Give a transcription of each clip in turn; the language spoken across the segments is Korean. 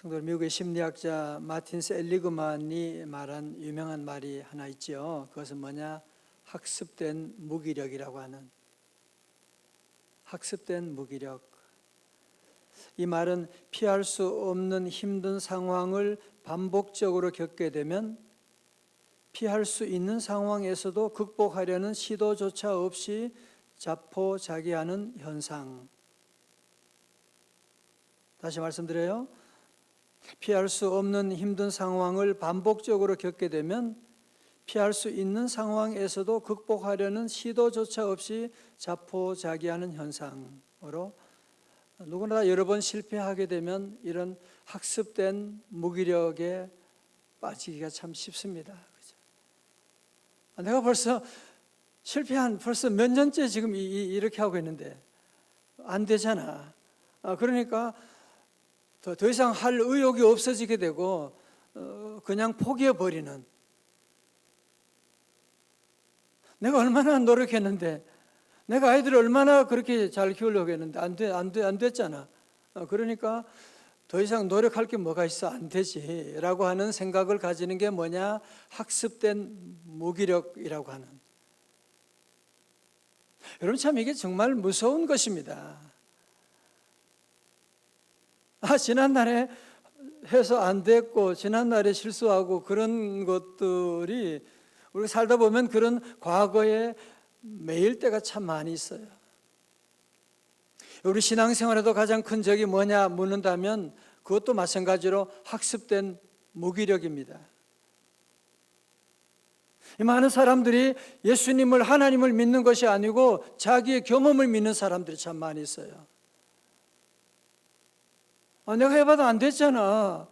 성도 미국의 심리학자 마틴 셀리그만이 말한 유명한 말이 하나 있죠. 그것은 뭐냐? 학습된 무기력이라고 하는, 학습된 무기력. 이 말은 피할 수 없는 힘든 상황을 반복적으로 겪게 되면 피할 수 있는 상황에서도 극복하려는 시도조차 없이 자포자기하는 현상. 다시 말씀드려요. 피할 수 없는 힘든 상황을 반복적으로 겪게 되면 피할 수 있는 상황에서도 극복하려는 시도조차 없이 자포자기하는 현상으로, 누구나 다 여러 번 실패하게 되면 이런 학습된 무기력에 빠지기가 참 쉽습니다. 그렇죠? 내가 벌써 벌써 몇 년째 지금 이렇게 하고 있는데 안 되잖아. 그러니까 더 이상 할 의욕이 없어지게 되고 그냥 포기해버리는. 내가 얼마나 노력했는데, 내가 아이들을 얼마나 그렇게 잘 키우려고 했는데 안 됐잖아. 그러니까 더 이상 노력할 게 뭐가 있어, 안 되지 라고 하는 생각을 가지는 게 뭐냐? 학습된 무기력이라고 하는. 여러분, 참 이게 정말 무서운 것입니다. 지난날에 해서 안 됐고 지난날에 실수하고 그런 것들이 우리가 살다 보면 그런 과거에 매일 때가 참 많이 있어요. 우리 신앙생활에도 가장 큰 적이 뭐냐 묻는다면 그것도 마찬가지로 학습된 무기력입니다. 이 많은 사람들이 예수님을, 하나님을 믿는 것이 아니고 자기의 경험을 믿는 사람들이 참 많이 있어요. 내가 해봐도 안 됐잖아.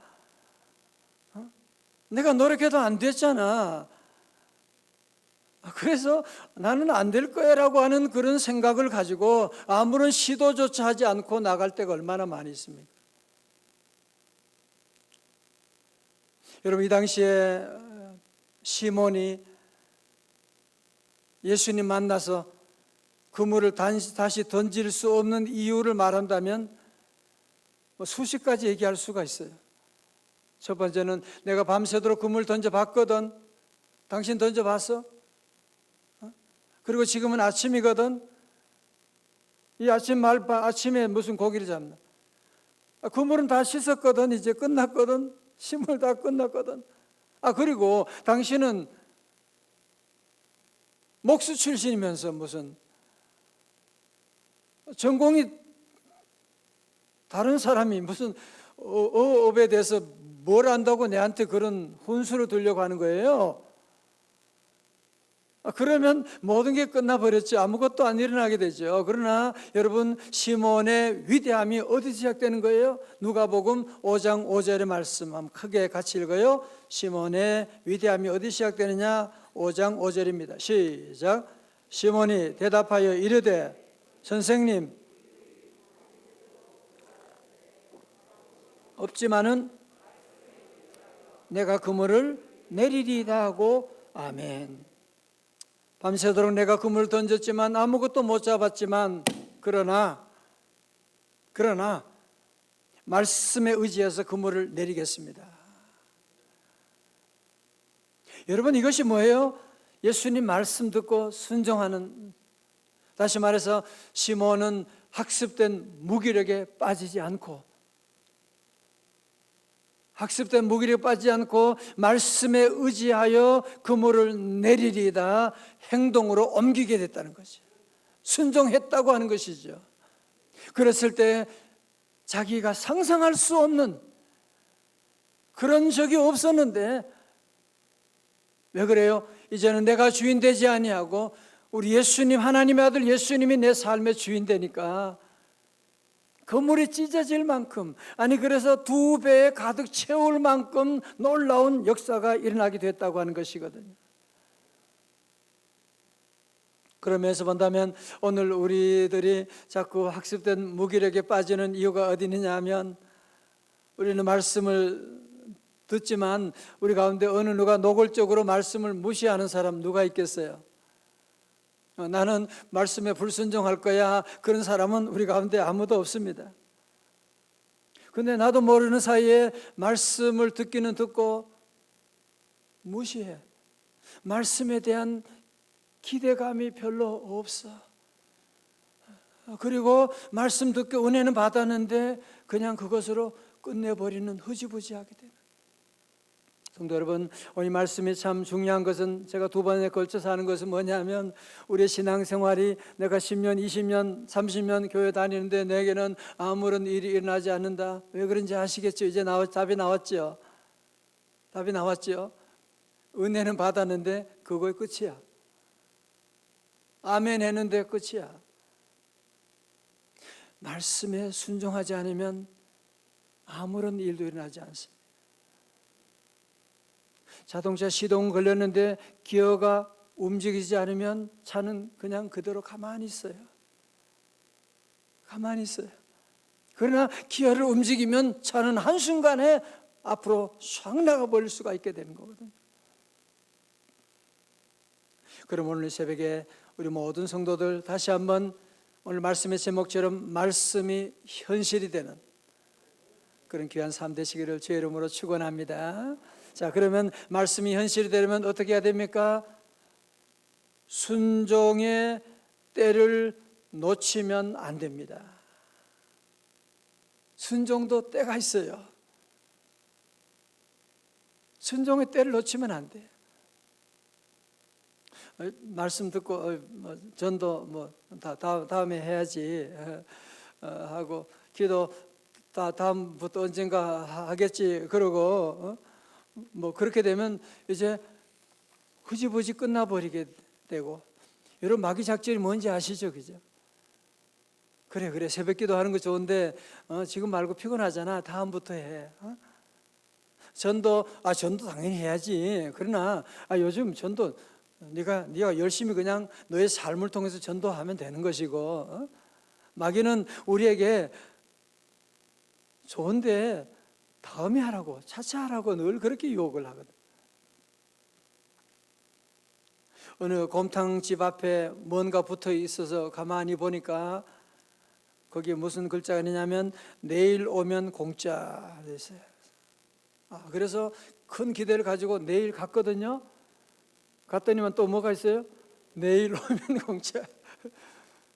내가 노력해도 안 됐잖아. 그래서 나는 안 될 거야 라고 하는 그런 생각을 가지고 아무런 시도조차 하지 않고 나갈 때가 얼마나 많이 있습니까? 여러분, 이 당시에 시몬이 예수님 만나서 그물을 다시 던질 수 없는 이유를 말한다면 수십 가지 얘기할 수가 있어요. 첫 번째는 내가 밤새도록 그물 던져봤거든. 당신 던져봤어? 그리고 지금은 아침이거든. 이 아침에 무슨 고기를 잡나? 그물은 다 씻었거든. 이제 끝났거든. 심을 다 끝났거든. 그리고 당신은 목수 출신이면서 무슨 전공이 다른 사람이 무슨 어업에 대해서 뭘 안다고 내한테 그런 훈수를 두려고 하는 거예요. 그러면 모든 게 끝나버렸죠. 아무것도 안 일어나게 되죠. 그러나 여러분, 시몬의 위대함이 어디 시작되는 거예요? 누가복음 5장 5절의 말씀 한번 크게 같이 읽어요. 시몬의 위대함이 어디 시작되느냐? 5장 5절입니다. 시작. 시몬이 대답하여 이르되 선생님, 없지만은 내가 그물을 내리리다 하고 아멘. 밤새도록 내가 그물을 던졌지만 아무것도 못 잡았지만 그러나 말씀에 의지해서 그물을 내리겠습니다. 여러분, 이것이 뭐예요? 예수님 말씀 듣고 순종하는, 다시 말해서 시몬은 학습된 무기력에 빠지지 않고 말씀에 의지하여 그물을 내리리다 행동으로 옮기게 됐다는 거죠. 순종했다고 하는 것이죠. 그랬을 때 자기가 상상할 수 없는, 그런 적이 없었는데 왜 그래요? 이제는 내가 주인 되지 아니하고 우리 예수님, 하나님의 아들 예수님이 내 삶의 주인 되니까 그물이 찢어질 만큼, 그래서 2배에 가득 채울 만큼 놀라운 역사가 일어나게 됐다고 하는 것이거든요. 그러면서 본다면 오늘 우리들이 자꾸 학습된 무기력에 빠지는 이유가 어디 있느냐 하면, 우리는 말씀을 듣지만 우리 가운데 어느 누가 노골적으로 말씀을 무시하는 사람 누가 있겠어요? 나는 말씀에 불순종할 거야, 그런 사람은 우리 가운데 아무도 없습니다. 근데 나도 모르는 사이에 말씀을 듣기는 듣고 무시해. 말씀에 대한 기대감이 별로 없어. 그리고 말씀 듣고 은혜는 받았는데 그냥 그것으로 끝내버리는, 흐지부지하게 되는. 성도 여러분, 오늘 말씀이 참 중요한 것은, 제가 두 번에 걸쳐서 하는 것은 뭐냐면, 우리의 신앙생활이 내가 10년, 20년, 30년 교회 다니는데 내게는 아무런 일이 일어나지 않는다. 왜 그런지 아시겠죠? 이제 답이 나왔죠. 답이 나왔죠. 은혜는 받았는데 그거의 끝이야. 아멘 했는데 끝이야. 말씀에 순종하지 않으면 아무런 일도 일어나지 않습니다. 자동차 시동 걸렸는데 기어가 움직이지 않으면 차는 그냥 그대로 가만히 있어요. 가만히 있어요. 그러나 기어를 움직이면 차는 한순간에 앞으로 샥 나가버릴 수가 있게 되는 거거든요. 그럼 오늘 새벽에 우리 모든 성도들 다시 한번 오늘 말씀의 제목처럼 말씀이 현실이 되는 그런 귀한 삶 되시기를 주의 이름으로 축원합니다. 자, 그러면 말씀이 현실이 되려면 어떻게 해야 됩니까? 순종의 때를 놓치면 안 됩니다. 순종도 때가 있어요. 순종의 때를 놓치면 안 돼요. 말씀 듣고 전도 다음에 해야지 하고, 기도 다음부터 언젠가 하겠지 그러고 그렇게 되면 이제 흐지부지 끝나버리게 되고. 여러분, 마귀 작전이 뭔지 아시죠? 그죠? 그래 새벽기도 하는 거 좋은데 지금 말고 피곤하잖아, 다음부터 해. 전도 당연히 해야지. 그러나 요즘 전도 네가 열심히 그냥 너의 삶을 통해서 전도하면 되는 것이고. 마귀는 우리에게 좋은데 다음에 하라고, 차차 하라고 늘 그렇게 유혹을 하거든. 어느 곰탕집 앞에 뭔가 붙어 있어서 가만히 보니까 거기에 무슨 글자가 있냐면 내일 오면 공짜 됐어요. 그래서 큰 기대를 가지고 내일 갔거든요. 갔더니만 또 뭐가 있어요? 내일 오면 공짜.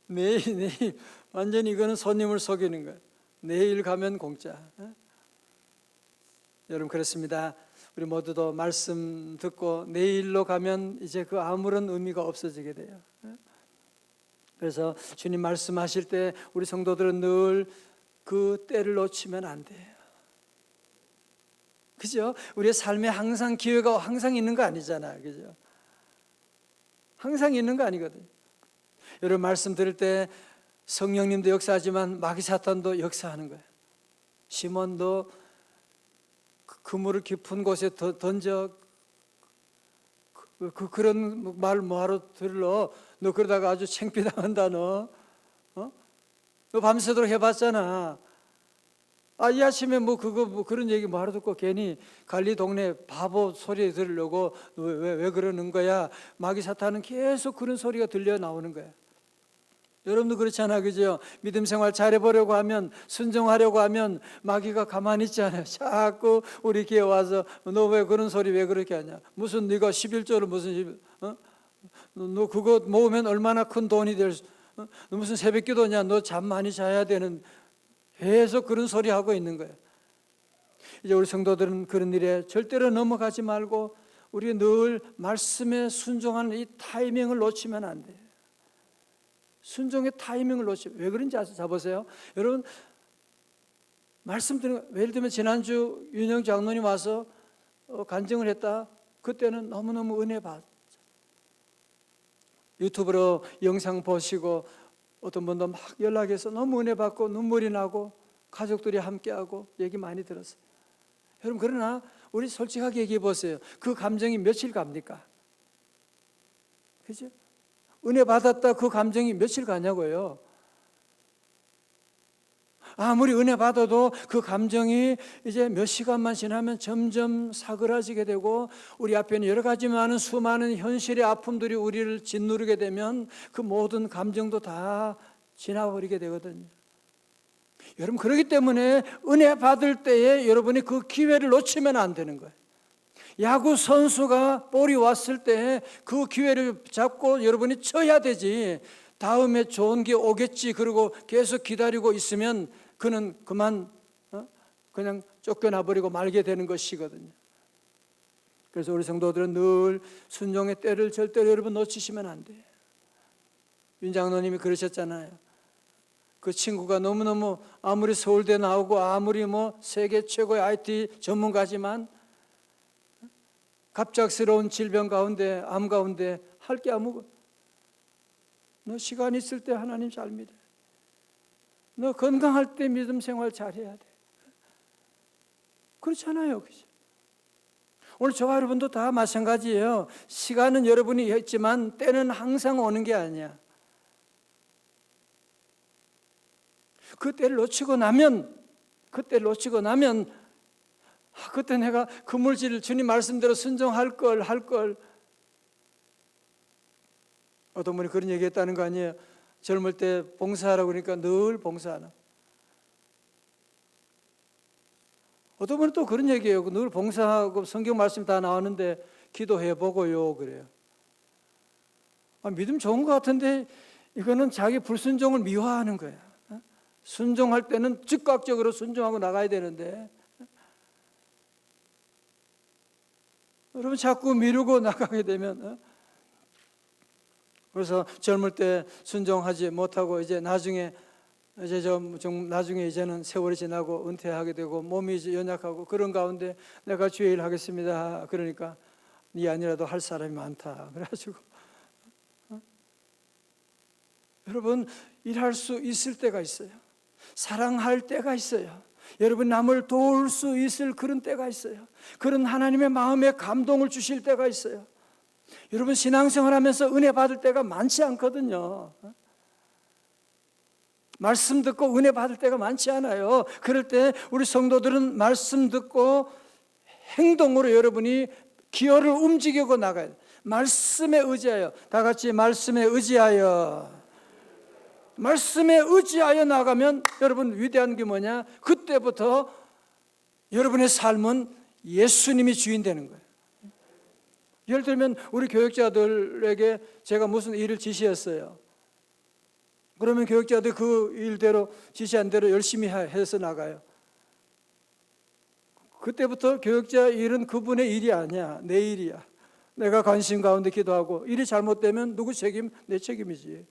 내일 완전히 이거는 손님을 속이는 거예요. 내일 가면 공짜. 여러분, 그렇습니다. 우리 모두도 말씀 듣고 내일로 가면 이제 그 아무런 의미가 없어지게 돼요. 그래서 주님 말씀하실 때 우리 성도들은 늘 그 때를 놓치면 안 돼요. 그죠? 우리의 삶에 항상 기회가 항상 있는 거 아니잖아. 그죠? 항상 있는 거 아니거든요. 여러분, 말씀 들을 때 성령님도 역사하지만 마귀 사탄도 역사하는 거예요. 시몬도 그물을 깊은 곳에 던져 그런 말 뭐하러 들러? 너 그러다가 아주 창피당한다. 너 밤새도록 해봤잖아. 이 아침에 그런 얘기 뭐하러 듣고 괜히 갈리 동네 바보 소리 들으려고 왜 그러는 거야? 마귀 사탄은 계속 그런 소리가 들려 나오는 거야. 여러분도 그렇잖아, 그죠? 믿음 생활 잘해보려고 하면, 순종하려고 하면 마귀가 가만히 있지 않아요. 자꾸 우리 교회 와서 너 왜 그런 소리 왜 그렇게 하냐? 무슨 네가 11조를 무슨 너 그거 모으면 얼마나 큰 돈이 될 너 무슨 새벽기도냐? 너 잠 많이 자야 되는. 계속 그런 소리 하고 있는 거예요. 이제 우리 성도들은 그런 일에 절대로 넘어가지 말고 우리 늘 말씀에 순종하는 이 타이밍을 놓치면 안 돼요. 순종의 타이밍을 놓치면, 왜 그런지 아세요? 여러분, 말씀 드리는, 예를 들면 지난주 윤영 장로님 와서 간증을 했다. 그때는 너무너무 은혜 받았죠. 유튜브로 영상 보시고 어떤 분도 막 연락해서 너무 은혜 받고 눈물이 나고 가족들이 함께하고 얘기 많이 들었어요. 여러분, 그러나 우리 솔직하게 얘기해 보세요. 그 감정이 며칠 갑니까? 그죠? 은혜 받았다 그 감정이 며칠 가냐고요. 아무리 은혜 받아도 그 감정이 이제 몇 시간만 지나면 점점 사그라지게 되고, 우리 앞에는 여러 가지 많은 수많은 현실의 아픔들이 우리를 짓누르게 되면 그 모든 감정도 다 지나버리게 되거든요. 여러분, 그렇기 때문에 은혜 받을 때에 여러분이 그 기회를 놓치면 안 되는 거예요. 야구 선수가 볼이 왔을 때 그 기회를 잡고 여러분이 쳐야 되지, 다음에 좋은 게 오겠지 그러고 계속 기다리고 있으면 그는 그만 그냥 쫓겨나 버리고 말게 되는 것이거든요. 그래서 우리 성도들은 늘 순종의 때를 절대로 여러분 놓치시면 안 돼요. 윤 장로님이 그러셨잖아요. 그 친구가 너무너무 아무리 서울대 나오고 아무리 뭐 세계 최고의 IT 전문가지만 갑작스러운 질병 가운데, 암 가운데 할 게 아무것도. 너 시간 있을 때 하나님 잘 믿어. 너 건강할 때 믿음 생활 잘해야 돼. 그렇잖아요. 그죠? 오늘 저와 여러분도 다 마찬가지예요. 시간은 여러분이 했지만 때는 항상 오는 게 아니야. 그 때를 놓치고 나면 그때 내가 그 물질을 주님 말씀대로 순종할 걸. 어떤 분이 그런 얘기 했다는 거 아니에요? 젊을 때 봉사하라고 그러니까 늘 봉사하나. 어떤 분은 또 그런 얘기예요. 늘 봉사하고 성경 말씀 다 나오는데 기도해보고요 그래요. 믿음 좋은 것 같은데 이거는 자기 불순종을 미화하는 거예요. 순종할 때는 즉각적으로 순종하고 나가야 되는데 여러분 자꾸 미루고 나가게 되면, 그래서 젊을 때 순종하지 못하고 이제 나중에 이제는 세월이 지나고 은퇴하게 되고 몸이 이제 연약하고 그런 가운데 내가 주의 일 하겠습니다. 그러니까 네 아니라도 할 사람이 많다. 그래가지고 여러분, 일할 수 있을 때가 있어요. 사랑할 때가 있어요. 여러분, 남을 도울 수 있을 그런 때가 있어요. 그런 하나님의 마음에 감동을 주실 때가 있어요. 여러분, 신앙생활하면서 은혜 받을 때가 많지 않거든요. 말씀 듣고 은혜 받을 때가 많지 않아요. 그럴 때 우리 성도들은 말씀 듣고 행동으로 여러분이 기어를 움직이고 나가야 돼요. 말씀에 의지하여, 다 같이 말씀에 의지하여 나가면 여러분 위대한 게 뭐냐? 그때부터 여러분의 삶은 예수님이 주인 되는 거예요. 예를 들면 우리 교육자들에게 제가 무슨 일을 지시했어요. 그러면 교육자들 그 일대로 지시한 대로 열심히 해서 나가요. 그때부터 교육자 일은 그분의 일이 아니야. 내 일이야. 내가 관심 가운데 기도하고 일이 잘못되면 누구 책임? 내 책임이지.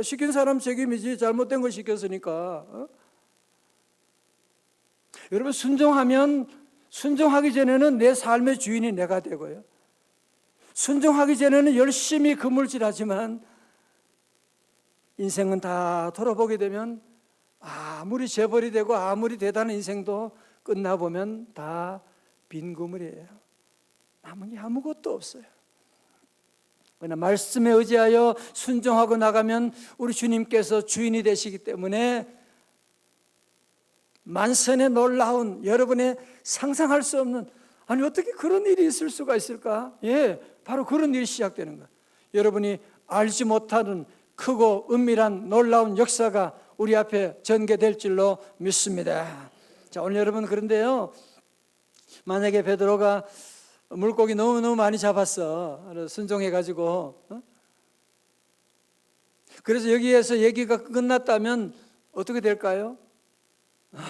시킨 사람 책임이지. 잘못된 걸 시켰으니까. 여러분, 순종하기 전에는 내 삶의 주인이 내가 되고요. 순종하기 전에는 열심히 그물질하지만 인생은 다 돌아보게 되면 아무리 재벌이 되고 아무리 대단한 인생도 끝나보면 다 빈 그물이에요. 남은 게 아무것도 없어요. 그러나 말씀에 의지하여 순종하고 나가면 우리 주님께서 주인이 되시기 때문에 만선의 놀라운, 여러분의 상상할 수 없는, 아니 어떻게 그런 일이 있을 수가 있을까? 바로 그런 일이 시작되는 거예요. 여러분이 알지 못하는 크고 은밀한 놀라운 역사가 우리 앞에 전개될 줄로 믿습니다. 자, 오늘 여러분, 그런데요, 만약에 베드로가 물고기 너무너무 많이 잡았어. 순종해가지고. 그래서 여기에서 얘기가 끝났다면 어떻게 될까요?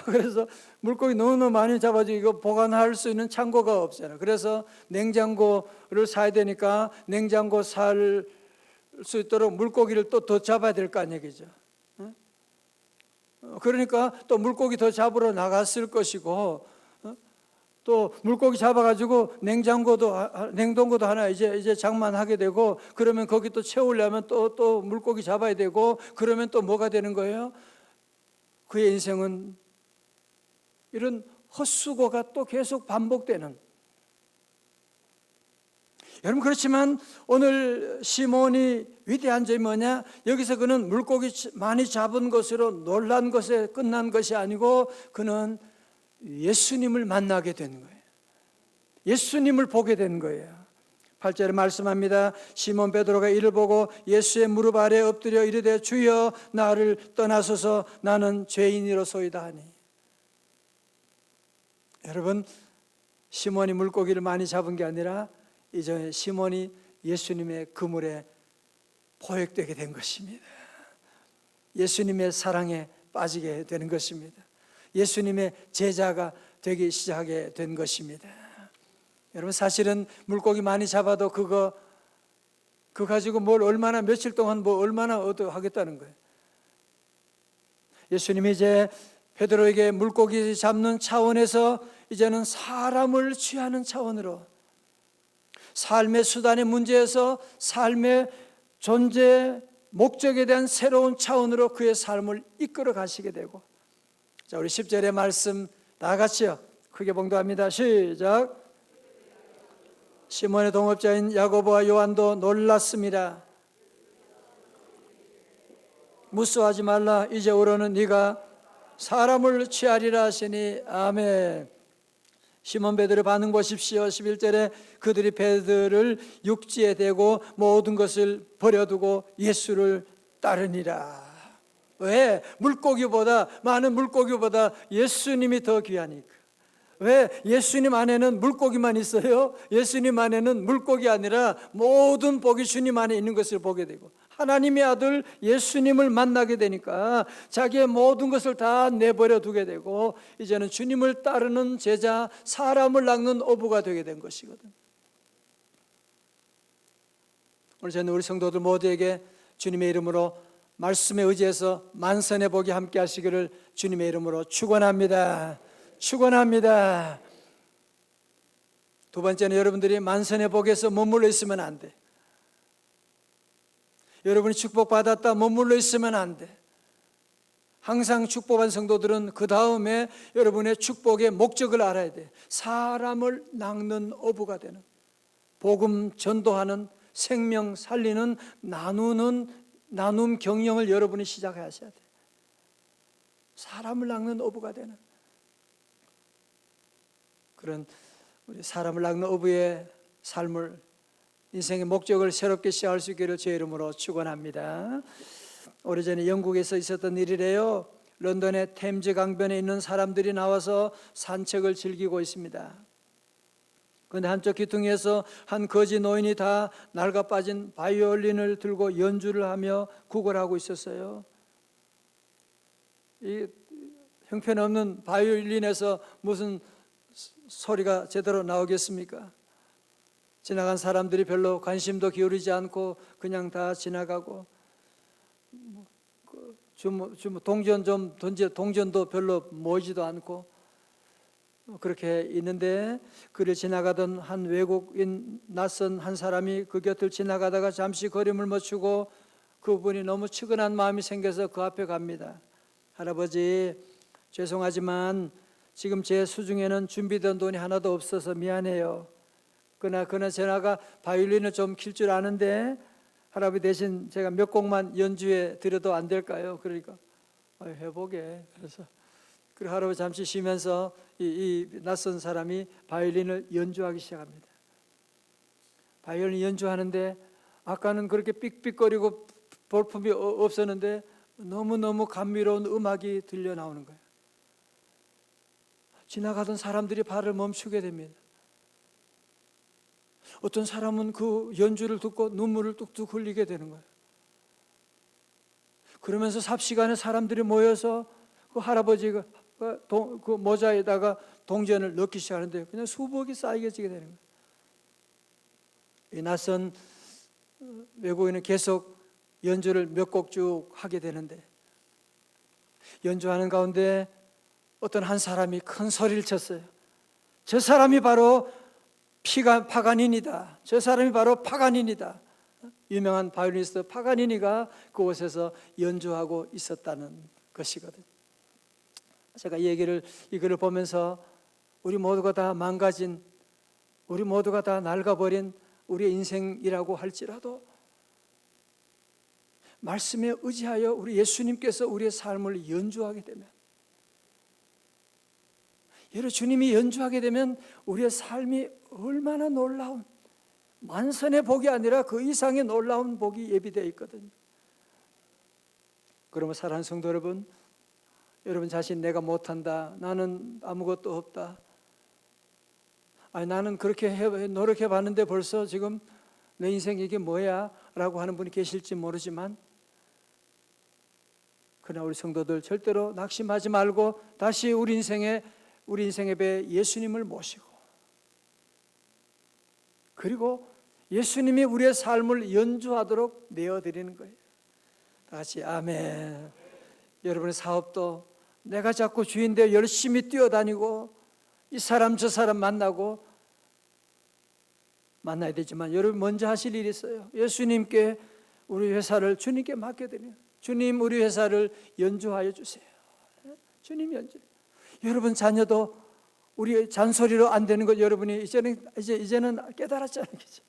그래서 물고기 너무너무 많이 잡아지고 이거 보관할 수 있는 창고가 없잖아요. 그래서 냉장고를 사야 되니까 냉장고 살 수 있도록 물고기를 또 더 잡아야 될 거 아니에요. 그죠? 그러니까 또 물고기 더 잡으러 나갔을 것이고, 또 물고기 잡아가지고 냉동고도 하나 이제 장만하게 되고, 그러면 거기 또 채우려면 또 물고기 잡아야 되고, 그러면 또 뭐가 되는 거예요? 그의 인생은 이런 헛수고가 또 계속 반복되는. 여러분, 그렇지만 오늘 시몬이 위대한 점이 뭐냐? 여기서 그는 물고기 많이 잡은 것으로 놀란 것에 끝난 것이 아니고 그는 예수님을 만나게 된 거예요. 예수님을 보게 된 거예요. 8절에 말씀합니다. 시몬 베드로가 이를 보고 예수의 무릎 아래 엎드려 이르되 주여 나를 떠나소서 나는 죄인이로소이다 하니. 여러분, 시몬이 물고기를 많이 잡은 게 아니라 이제 시몬이 예수님의 그물에 포획되게 된 것입니다. 예수님의 사랑에 빠지게 되는 것입니다. 예수님의 제자가 되기 시작하게 된 것입니다. 여러분, 사실은 물고기 많이 잡아도 그거 가지고 뭘 얼마나 며칠 동안 뭐 얼마나 하겠다는 거예요. 예수님이 이제 베드로에게 물고기 잡는 차원에서 이제는 사람을 취하는 차원으로 삶의 수단의 문제에서 삶의 존재 목적에 대한 새로운 차원으로 그의 삶을 이끌어 가시게 되고, 자, 우리 10절의 말씀 다 같이요 크게 봉독합니다. 시작. 시몬의 동업자인 야고보와 요한도 놀랐습니다. 무수하지 말라. 이제 오로는 네가 사람을 취하리라 하시니. 아멘. 시몬 베드로 반응 보십시오. 11절에 그들이 베드로를 육지에 대고 모든 것을 버려두고 예수를 따르니라. 왜? 많은 물고기보다 예수님이 더 귀하니까. 왜? 예수님 안에는 물고기만 있어요? 예수님 안에는 물고기 아니라 모든 복이 주님 안에 있는 것을 보게 되고, 하나님의 아들 예수님을 만나게 되니까 자기의 모든 것을 다 내버려 두게 되고, 이제는 주님을 따르는 제자, 사람을 낚는 어부가 되게 된 것이거든. 오늘 저는 우리 성도들 모두에게 주님의 이름으로 말씀에 의지해서 만선의 복이 함께 하시기를 주님의 이름으로 축원합니다. 축원합니다. 두 번째는 여러분들이 만선의 복에서 머물러 있으면 안 돼. 여러분이 축복받았다 머물러 있으면 안 돼. 항상 축복한 성도들은 그 다음에 여러분의 축복의 목적을 알아야 돼. 사람을 낚는 어부가 되는, 복음 전도하는, 생명 살리는, 나눔 경영을 여러분이 시작하셔야 돼. 사람을 낚는 어부가 되는 그런 우리 사람을 낚는 어부의 삶을, 인생의 목적을 새롭게 시작할 수 있기를 제 이름으로 축원합니다. 오래전에 영국에서 있었던 일이래요. 런던의 템즈 강변에 있는 사람들이 나와서 산책을 즐기고 있습니다. 그런데 한쪽 귀퉁이에서 한 거지 노인이 다 낡아 빠진 바이올린을 들고 연주를 하며 구걸하고 있었어요. 이 형편없는 바이올린에서 무슨 소리가 제대로 나오겠습니까? 지나간 사람들이 별로 관심도 기울이지 않고 그냥 다 지나가고, 동전 좀 던져, 동전도 별로 모이지도 않고 그렇게 있는데, 그를 지나가던 한 외국인 낯선 한 사람이 그 곁을 지나가다가 잠시 걸음을 멈추고, 그분이 너무 측은한 마음이 생겨서 그 앞에 갑니다. 할아버지, 죄송하지만 지금 제 수중에는 준비된 돈이 하나도 없어서 미안해요. 그러나 제가 바이올린을 좀 킬 줄 아는데 할아버지 대신 제가 몇 곡만 연주해 드려도 안 될까요? 그러니까 해보게. 그래서 그 할아버지 잠시 쉬면서 이 낯선 사람이 바이올린을 연주하기 시작합니다. 바이올린 연주하는데 아까는 그렇게 삑삑거리고 볼품이 없었는데 너무너무 감미로운 음악이 들려 나오는 거예요. 지나가던 사람들이 발을 멈추게 됩니다. 어떤 사람은 그 연주를 듣고 눈물을 뚝뚝 흘리게 되는 거예요. 그러면서 삽시간에 사람들이 모여서 그 할아버지가 그 모자에다가 동전을 넣기 시작하는데 그냥 수복이 쌓이게 되는 거예요. 이 낯선 외국인은 계속 연주를 몇 곡 쭉 하게 되는데, 연주하는 가운데 어떤 한 사람이 큰 소리를 쳤어요. 저 사람이 바로 파가니니다. 저 사람이 바로 파가니니다. 유명한 바이올리니스트 파가니니가 그곳에서 연주하고 있었다는 것이거든요. 제가 이거를 보면서 우리 모두가 다 망가진, 우리 모두가 다 낡아버린 우리의 인생이라고 할지라도 말씀에 의지하여 우리 예수님께서 우리의 삶을 연주하게 되면, 여러분, 주님이 연주하게 되면 우리의 삶이 얼마나 놀라운, 만선의 복이 아니라 그 이상의 놀라운 복이 예비되어 있거든요. 그러면 사랑하는 성도 여러분, 여러분 자신 내가 못한다, 나는 아무것도 없다, 아니 나는 그렇게 노력해 봤는데 벌써 지금 내 인생 이게 뭐야? 라고 하는 분이 계실지 모르지만, 그러나 우리 성도들 절대로 낙심하지 말고 다시 우리 인생의 배 예수님을 모시고, 그리고 예수님이 우리의 삶을 연주하도록 내어드리는 거예요. 다 같이 아멘. 여러분의 사업도 내가 자꾸 주인되어 열심히 뛰어다니고 이 사람 저 사람 만나야 되지만, 여러분 먼저 하실 일이 있어요. 예수님께 우리 회사를 주님께 맡겨드려요. 주님, 우리 회사를 연주하여 주세요. 주님 연주. 여러분 자녀도 우리 잔소리로 안 되는 것 여러분이 이제는 깨달았잖아요. 그죠?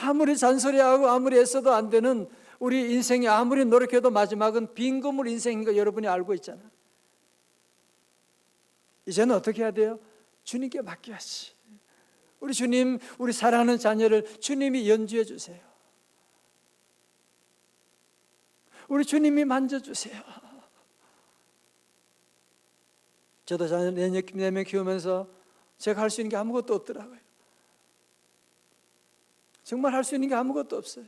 아무리 잔소리하고 아무리 애써도 안 되는 우리 인생이, 아무리 노력해도 마지막은 빈 건물 인생인 거 여러분이 알고 있잖아. 이제는 어떻게 해야 돼요? 주님께 맡겨야지. 우리 주님, 우리 사랑하는 자녀를 주님이 연주해 주세요. 우리 주님이 만져주세요. 저도 자녀 4명 키우면서 제가 할 수 있는 게 아무것도 없더라고요. 정말 할 수 있는 게 아무것도 없어요.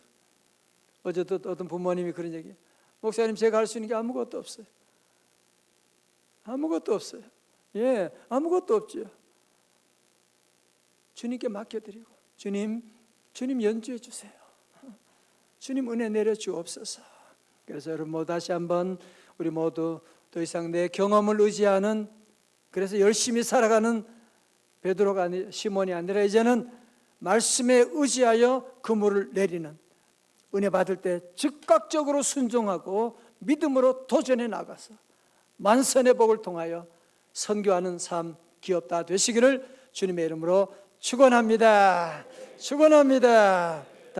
어제도 어떤 부모님이 그런 얘기해요. 목사님, 제가 할 수 있는 게 아무것도 없어요. 아무것도 없어요. 예, 아무것도 없죠. 주님께 맡겨드리고, 주님 연주해 주세요. 주님 은혜 내려 주옵소서. 그래서 여러분 모두 다시 한번, 우리 모두 더 이상 내 경험을 의지하는, 그래서 열심히 살아가는 베드로가 시몬이 아니라 이제는 말씀에 의지하여 그물을 내리는, 은혜 받을 때 즉각적으로 순종하고 믿음으로 도전해 나가서 만선의 복을 통하여 선교하는 삶 기업 다 되시기를 주님의 이름으로 축원합니다. 축원합니다.